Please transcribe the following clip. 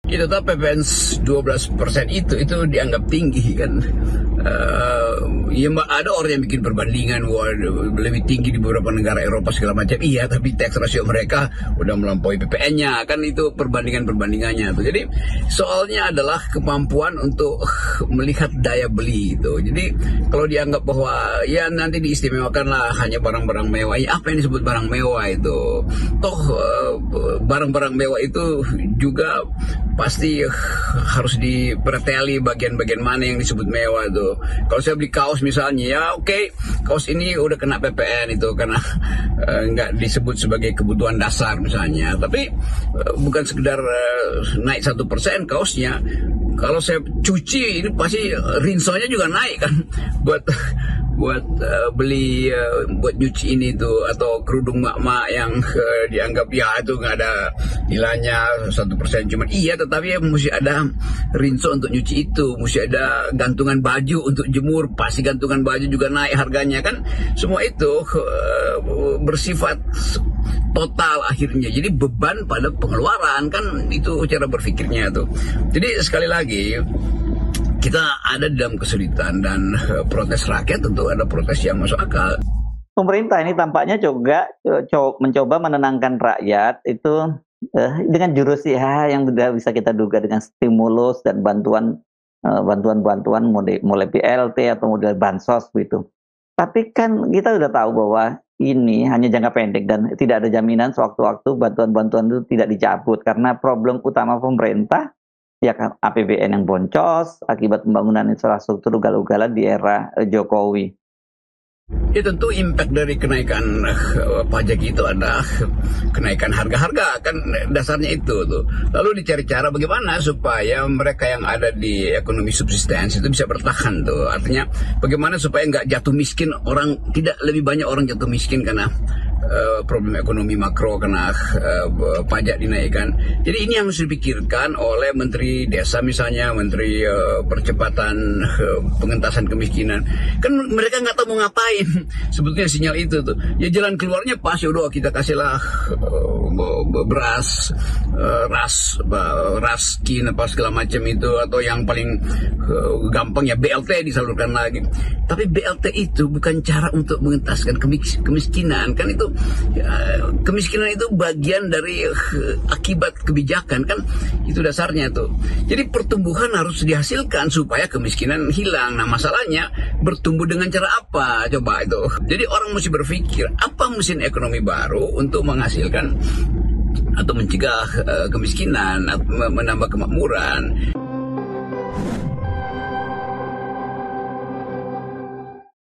Ya tetap PPN 12% itu dianggap tinggi kan. Ya ada orang yang bikin perbandingan, wah lebih tinggi di beberapa negara Eropa segala macam. Iya, tapi tax ratio mereka udah melampaui PPN-nya kan, itu perbandingannya tuh. Jadi soalnya adalah kemampuan untuk melihat daya beli itu. Jadi kalau dianggap bahwa ya nanti diistimewakan lah hanya barang-barang mewah, ya apa yang disebut barang mewah itu? Toh barang-barang mewah itu juga pasti harus dipreteli bagian-bagian mana yang disebut mewah itu. Kalau saya beli kaos misalnya, ya oke, kaos ini udah kena PPN itu karena nggak disebut sebagai kebutuhan dasar misalnya. Tapi bukan sekedar naik 1% kaosnya. Kalau saya cuci ini pasti rinsonya juga naik kan buat beli buat nyuci ini tuh, atau kerudung mak-mak yang dianggap ya itu nggak ada nilainya 1% cuman, iya tetapi ya mesti ada rinso untuk nyuci itu, mesti ada gantungan baju untuk jemur, pasti gantungan baju juga naik harganya kan. Semua itu bersifat total akhirnya, jadi beban pada pengeluaran kan, itu cara berpikirnya tuh. Jadi sekali lagi kita ada dalam kesulitan, dan protes rakyat tentu ada protes yang masuk akal. Pemerintah ini tampaknya juga mencoba menenangkan rakyat itu dengan jurus yang sudah bisa kita duga, dengan stimulus dan bantuan mulai BLT atau model bansos begitu. Tapi kan kita sudah tahu bahwa ini hanya jangka pendek dan tidak ada jaminan sewaktu-waktu bantuan-bantuan itu tidak dicabut, karena problem utama pemerintah ya kan APBN yang boncos akibat pembangunan infrastruktur ugal-ugalan di era Jokowi. Ya tentu impact dari kenaikan pajak itu ada kenaikan harga-harga kan, dasarnya itu tuh. Lalu dicari cara bagaimana supaya mereka yang ada di ekonomi subsistens itu bisa bertahan tuh. Artinya bagaimana supaya nggak jatuh miskin, tidak lebih banyak orang jatuh miskin karena problem ekonomi makro, karena pajak dinaikkan. Jadi ini yang harus dipikirkan oleh Menteri Desa misalnya, Menteri Percepatan Pengentasan Kemiskinan. Kan mereka nggak tahu mau ngapain. Sebetulnya sinyal itu tuh. Ya jalan keluarnya pas, ya udah kita kasihlah beras, raskin apa segala macam itu, atau yang paling gampang ya BLT disalurkan lagi. Tapi BLT itu bukan cara untuk mengentaskan kemiskinan kan, itu kemiskinan itu bagian dari akibat kebijakan kan, itu dasarnya tuh. Jadi pertumbuhan harus dihasilkan supaya kemiskinan hilang. Nah masalahnya bertumbuh dengan cara apa coba itu. Jadi orang mesti berpikir apa mesin ekonomi baru untuk menghasilkan atau mencegah kemiskinan, menambah kemakmuran.